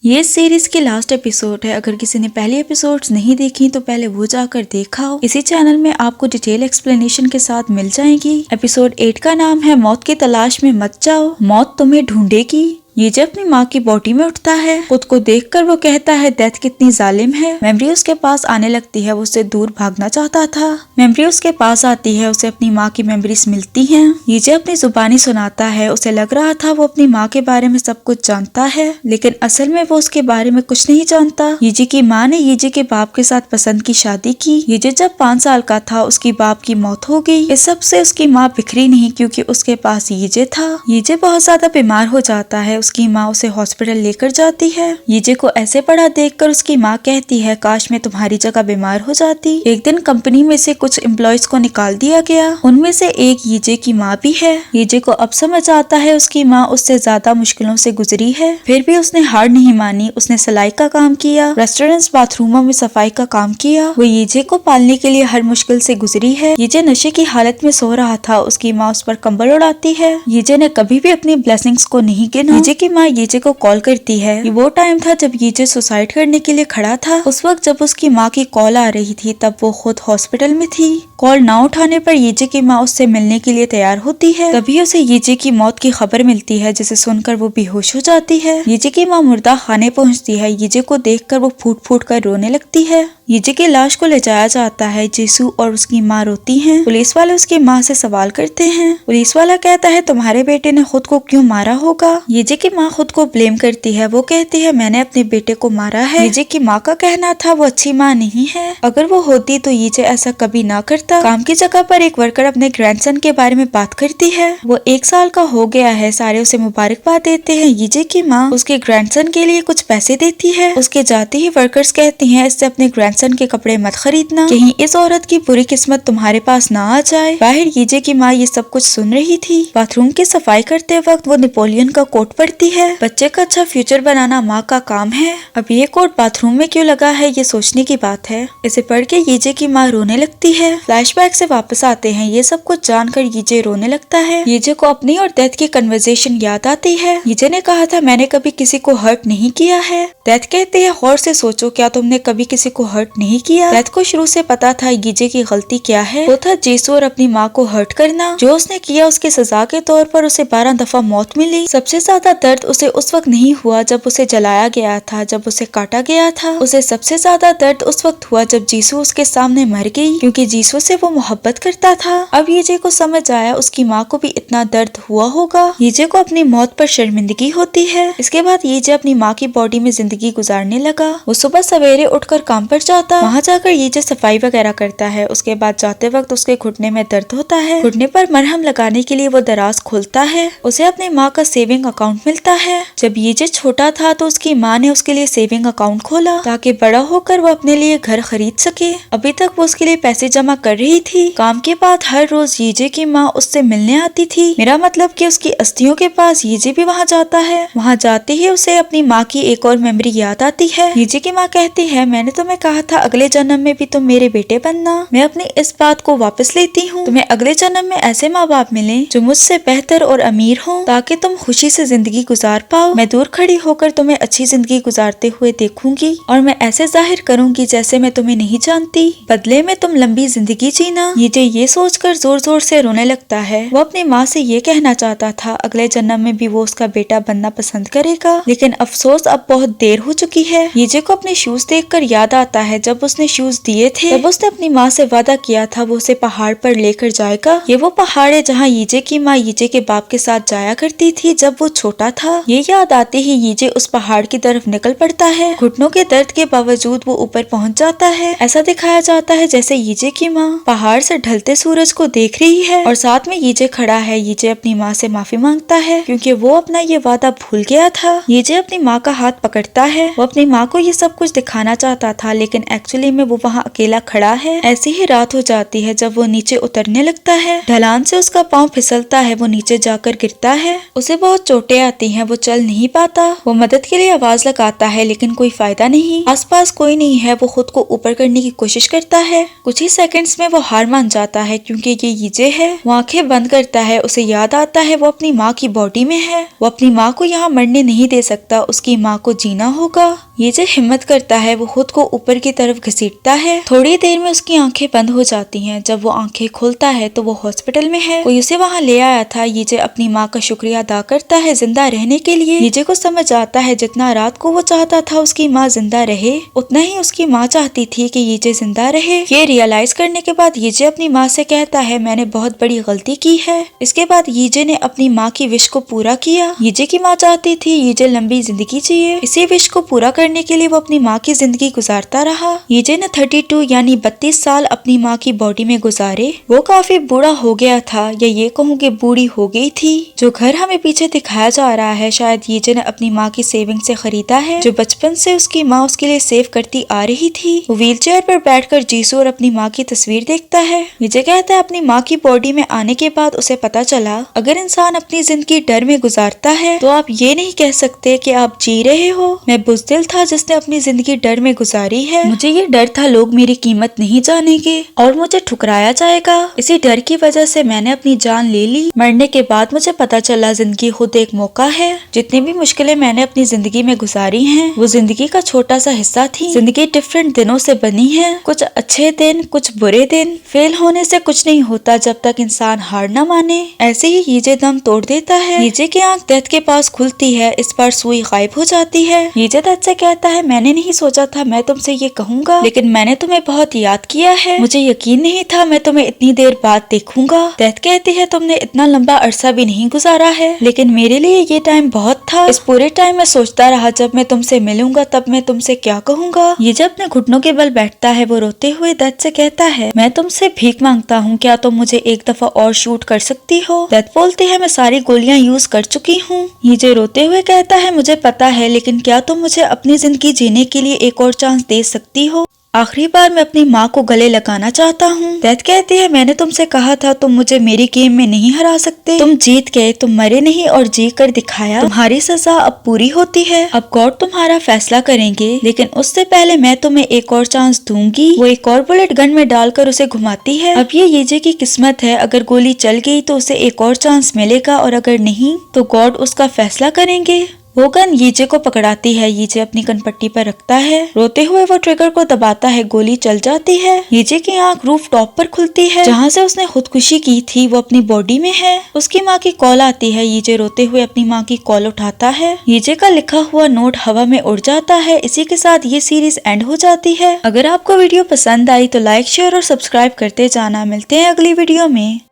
ये सीरीज की last episode है। अगर किसी ने पहली एपिसोड्स नहीं देखी तो पहले वो जाकर देखा हो। इसी चैनल में आपको डिटेल एक्सप्लेनेशन के साथ मिल जाएगी। एपिसोड 8 का नाम है मौत की तलाश में मत जाओ, मौत तुम्हें ढूंढेगी। ये जब अपनी माँ की बॉडी में उठता है, खुद को देखकर वो कहता है डेथ कितनी जालिम है। मेमोरी उसके पास आने लगती है, वो उससे दूर भागना चाहता था। मेमोरी उसके पास आती है, उसे अपनी माँ की मेमोरीज मिलती हैं। ये जब अपनी जुबानी सुनाता है, उसे लग रहा था वो अपनी माँ के बारे में सब कुछ जानता है, लेकिन असल में वो उसके बारे में कुछ नहीं जानता। यीजी की माँ ने यीजी के बाप के साथ पसंद की शादी की। यीजी जब 5 साल का था, उसकी बाप की मौत हो गई। इस सब से उसकी माँ बिखरी नहीं, क्योंकि उसके पास यीजे था। यीजे बहुत ज्यादा बीमार हो जाता है, उसकी माँ उसे हॉस्पिटल लेकर जाती है। यीजे को ऐसे पड़ा देखकर उसकी माँ कहती है, काश मैं तुम्हारी जगह बीमार हो जाती। एक दिन कंपनी में से कुछ एम्प्लॉयज को निकाल दिया गया, उनमें से एक यीजे की माँ भी है। यीजे को अब समझ आता है उसकी माँ उससे ज्यादा मुश्किलों से गुजरी है, फिर भी उसने हार नहीं मानी। उसने सिलाई का काम किया, रेस्टोरेंट्स बाथरूमों में सफाई का काम किया। वो यीजे को पालने के लिए हर मुश्किल से गुजरी है। यीजे नशे की हालत में सो रहा था, उसकी माँ उस पर कंबल उड़ाती है। यीजे ने कभी भी अपनी ब्लेसिंग्स को नहीं गिना। यीजे की माँ यीजे को कॉल करती है। ये वो टाइम था जब यीजे सुसाइड करने के लिए खड़ा था। उस वक्त जब उसकी माँ की कॉल आ रही थी, तब वो खुद हॉस्पिटल में थी। कॉल ना उठाने पर यीजे की माँ उससे मिलने के लिए तैयार होती है। तभी उसे यीजे की मौत की खबर मिलती है, जिसे सुनकर वो बेहोश हो जाती है। यीजे की माँ मुर्दा खाने पहुँचती है। यीजे को देखकर वो फूट फूट कर रोने लगती है। यीजे की लाश को ले जाया जाता है। जीसू और उसकी माँ रोती हैं। पुलिस वाले उसकी माँ से सवाल करते हैं। पुलिस वाला कहता है, तुम्हारे बेटे ने खुद को क्यों मारा होगा। यीजे की माँ खुद को ब्लेम करती है। वो कहती है, मैंने अपने बेटे को मारा है। यीजे की माँ का कहना था वो अच्छी माँ नहीं है, अगर वो होती तो यीजे ऐसा कभी ना करता। काम की जगह पर एक वर्कर अपने ग्रैंडसन के बारे में बात करती है। वो 1 साल का हो गया है। सारे उसे मुबारकबाद देते हैं। यीजे की माँ उसके ग्रैंडसन के लिए कुछ पैसे देती है। उसके जाते ही वर्कर्स कहती हैं, इससे अपने ग्रैंडसन के कपड़े मत खरीदना, कहीं इस औरत की बुरी किस्मत तुम्हारे पास ना आ जाए। बाहर यीजे की माँ ये सब कुछ सुन रही थी। बाथरूम की सफाई करते वक्त वो नेपोलियन का कोट पढ़ती है। बच्चे का अच्छा फ्यूचर बनाना माँ का काम है। अब ये कोट बाथरूम में क्यों लगा है, ये सोचने की बात है। इसे पढ़ के यीजे की माँ रोने लगती है। फ्लैशबैक से वापस आते हैं। ये सब कुछ जानकर यीजे रोने लगता है। यीजे को अपनी और डेथ की कन्वर्सेशन याद आती है। यीजे ने कहा था, मैंने कभी किसी को हर्ट नहीं किया है। डेथ कहते हैं, गौर से सोचो, क्या तुमने कभी किसी को हर्ट नहीं किया। डेथ को शुरू से पता था यीजे की गलती क्या है। वो था जीसू और अपनी माँ को हर्ट करना। जो उसने किया, उसकी सजा के तौर पर उसे 12 दफा मौत मिली। सबसे ज्यादा दर्द उसे उस वक्त नहीं हुआ जब उसे जलाया गया था, जब उसे काटा गया था। उसे सबसे ज्यादा दर्द उस वक्त हुआ जब जीसू उसके सामने मर गई, क्योंकि जीसू से वो मोहब्बत करता था। अब यीजे को समझ आया उसकी माँ को भी इतना दर्द हुआ होगा। यीजे को अपनी मौत पर शर्मिंदगी होती है। इसके बाद यीजे अपनी माँ की बॉडी में जिंदगी गुजारने लगा। वो सुबह सवेरे उठकर काम पर जाता। वहाँ जाकर यीजे सफाई वगैरह करता है। उसके बाद जाते वक्त उसके घुटने में दर्द होता है। घुटने पर मरहम लगाने के लिए वो दराज खोलता है। उसे अपनी माँ का सेविंग अकाउंट मिलता है। जब यीजे छोटा था तो उसकी माँ ने उसके लिए सेविंग अकाउंट खोला, ताकि बड़ा होकर वो अपने लिए घर खरीद सके। अभी तक वो उसके लिए पैसे जमा कर रही थी। काम के बाद हर रोज यीजे की माँ उससे मिलने आती थी। मेरा मतलब कि उसकी अस्थियों के पास यीजे भी वहाँ जाता है। वहाँ जाते ही उसे अपनी माँ की एक और मेमोरी याद आती है। यीजे की माँ कहती है, मैंने तुम्हें कहा था अगले जन्म में भी तुम मेरे बेटे बनना। मैं अपनी इस बात को वापस लेती हूँ। तुम्हें अगले जन्म में ऐसे माँ बाप मिले जो मुझसे बेहतर और अमीर हों, ताकि तुम खुशी से जिंदगी गुजार पाओ। मैं दूर खड़ी होकर तुम्हें अच्छी जिंदगी गुजारते हुए देखूंगी, और मैं ऐसे जाहिर करूंगी जैसे मैं तुम्हें नहीं जानती। बदले में तुम लंबी जिंदगी जीना। यीजे ये सोचकर जोर जोर से रोने लगता है। वो अपनी माँ से ये कहना चाहता था अगले जन्म में भी वो उसका बेटा बनना पसंद करेगा, लेकिन अफसोस अब बहुत देर हो चुकी है। यीजे को अपने शूज देखकर याद आता है, जब उसने शूज दिए थे तब उसने अपनी माँ से वादा किया था वो उसे पहाड़ पर लेकर जाएगा। ये वो पहाड़ है जहाँ यीजे की माँ यीजे के बाप के साथ जाया करती थी जब वो छोटा था। ये याद आते ही यीजे उस पहाड़ की तरफ निकल पड़ता है। घुटनों के दर्द के बावजूद वो ऊपर पहुँच जाता है। ऐसा दिखाया जाता है जैसे यीजे की माँ पहाड़ से ढलते सूरज को देख रही है और साथ में यीजे खड़ा है। यीजे अपनी माँ से माफी मांगता है, क्योंकि वो अपना ये वादा भूल गया था। यीजे अपनी माँ का हाथ पकड़ता है। वो अपनी माँ को ये सब कुछ दिखाना चाहता था, लेकिन लेकिन एक्चुअली में वो वहाँ अकेला खड़ा है। ऐसी ही रात हो जाती है जब वो नीचे उतरने लगता है। ढलान से उसका पाँव फिसलता है, वो नीचे जाकर गिरता है। उसे बहुत चोटें आती हैं, वो चल नहीं पाता। वो मदद के लिए आवाज लगाता है लेकिन कोई फायदा नहीं। आसपास कोई नहीं है। वो खुद को ऊपर करने की कोशिश करता है। कुछ ही सेकंड्स में वो हार मान जाता है क्योंकि ये यीजे है। वो आंखें बंद करता है। उसे याद आता है वो अपनी माँ की बॉडी में है। वो अपनी माँ को यहाँ मरने नहीं दे सकता, उसकी माँ को जीना होगा। यीजे हिम्मत करता है, वो खुद को ऊपर की तरफ घसीटता है। थोड़ी देर में उसकी आंखें बंद हो जाती हैं। जब वो आंखें खोलता है तो वो हॉस्पिटल में है। कोई उसे वहाँ ले आया था। यीजे अपनी माँ का शुक्रिया अदा करता है जिंदा रहने के लिए। यीजे को समझ आता है जितना रात को वो चाहता था उसकी माँ जिंदा रहे, उतना ही उसकी माँ चाहती थी कि यीजे जिंदा रहे। ये रियलाइज करने के बाद यीजे अपनी माँ से कहता है मैंने बहुत बड़ी गलती की है। इसके बाद यीजे ने अपनी माँ की विश को पूरा किया। यीजे की माँ चाहती थी यीजे लंबी जिंदगी जिए। इसी विश को पूरा करने के लिए वो अपनी माँ की जिंदगी गुजारता रहा। यीजे ने 32 यानी 32 साल अपनी माँ की बॉडी में गुजारे। वो काफी बूढ़ा हो गया था, या ये कहूँ कि बूढ़ी हो गई थी। जो घर हमें पीछे दिखाया जा रहा है शायद यीजे ने अपनी माँ की सेविंग से खरीदा है, जो बचपन से उसकी माँ उसके लिए सेव करती आ रही थी। वो व्हील चेयर पर बैठकर जीसू और अपनी माँ की तस्वीर देखता है। यीजे कहता है अपनी माँ की बॉडी में आने के बाद उसे पता चला अगर इंसान अपनी जिंदगी डर में गुजारता है तो आप ये नहीं कह सकते कि आप जी रहे हो। मैं बुज़दिल था जिसने अपनी जिंदगी डर में गुजारी है। मुझे ये डर था लोग मेरी कीमत नहीं जानेंगे और मुझे ठुकराया जाएगा। इसी डर की वजह से मैंने अपनी जान ले ली। मरने के बाद मुझे पता चला जिंदगी खुद एक मौका है। जितनी भी मुश्किलें मैंने अपनी जिंदगी में गुजारी हैं, वो जिंदगी का छोटा सा हिस्सा थी। जिंदगी डिफरेंट दिनों से बनी है, कुछ अच्छे दिन कुछ बुरे दिन। फेल होने से कुछ नहीं होता जब तक इंसान हार न माने। ऐसे ही यीजे दम तोड़ देता है। यीजे की आंख डेथ के पास खुलती है। इस बार सुई गायब हो जाती है। यीजे डेथ से कहता है मैंने नहीं सोचा था मैं तुमसे ये कहूँगा, लेकिन मैंने तुम्हें बहुत याद किया है। मुझे यकीन नहीं था मैं तुम्हें इतनी देर बाद देखूंगा। डेथ कहती है तुमने इतना लंबा अरसा भी नहीं गुजारा है, लेकिन मेरे लिए ये टाइम बहुत था। इस पूरे टाइम में सोचता रहा जब मैं तुमसे मिलूंगा तब मैं तुमसे क्या कहूँगा। ये जब अपने घुटनों के बल बैठता है। वो रोते हुए डेथ से कहता है मैं तुमसे भीख मांगता हूँ, क्या तुम मुझे एक दफा और शूट कर सकती हो। डेथ बोलती है मैं सारी गोलियां यूज कर चुकी हूँ। यीजे रोते हुए कहता है मुझे पता है, लेकिन क्या तुम मुझे अपनी जिंदगी जीने के लिए एक और चांस दे सकती हो। आखिरी बार मैं अपनी माँ को गले लगाना चाहता हूँ। डेथ कहती है मैंने तुमसे कहा था तुम मुझे मेरी गेम में नहीं हरा सकते। तुम जीत गए, तुम मरे नहीं और जी कर दिखाया। तुम्हारी सजा अब पूरी होती है। अब गॉड तुम्हारा फैसला करेंगे, लेकिन उससे पहले मैं तुम्हें एक और चांस दूंगी। वो एक और बुलेट गन में डालकर उसे घुमाती है। अब ये यीजे की किस्मत है, अगर गोली चल गई तो उसे एक और चांस मिलेगा और अगर नहीं तो गॉड उसका फैसला करेंगे। वो गन यीजे को पकड़ाती है। यीजे अपनी कनपट्टी पर रखता है। रोते हुए वो ट्रिगर को दबाता है, गोली चल जाती है। यीजे की आंख रूफ टॉप पर खुलती है जहाँ से उसने खुदकुशी की थी, वो अपनी बॉडी में है। उसकी माँ की कॉल आती है। यीजे रोते हुए अपनी माँ की कॉल उठाता है। यीजे का लिखा हुआ नोट हवा में उड़ जाता है। इसी के साथ ये सीरीज एंड हो जाती है। अगर आपको वीडियो पसंद आई तो लाइक शेयर और सब्सक्राइब करते जाना। मिलते हैं अगली वीडियो में।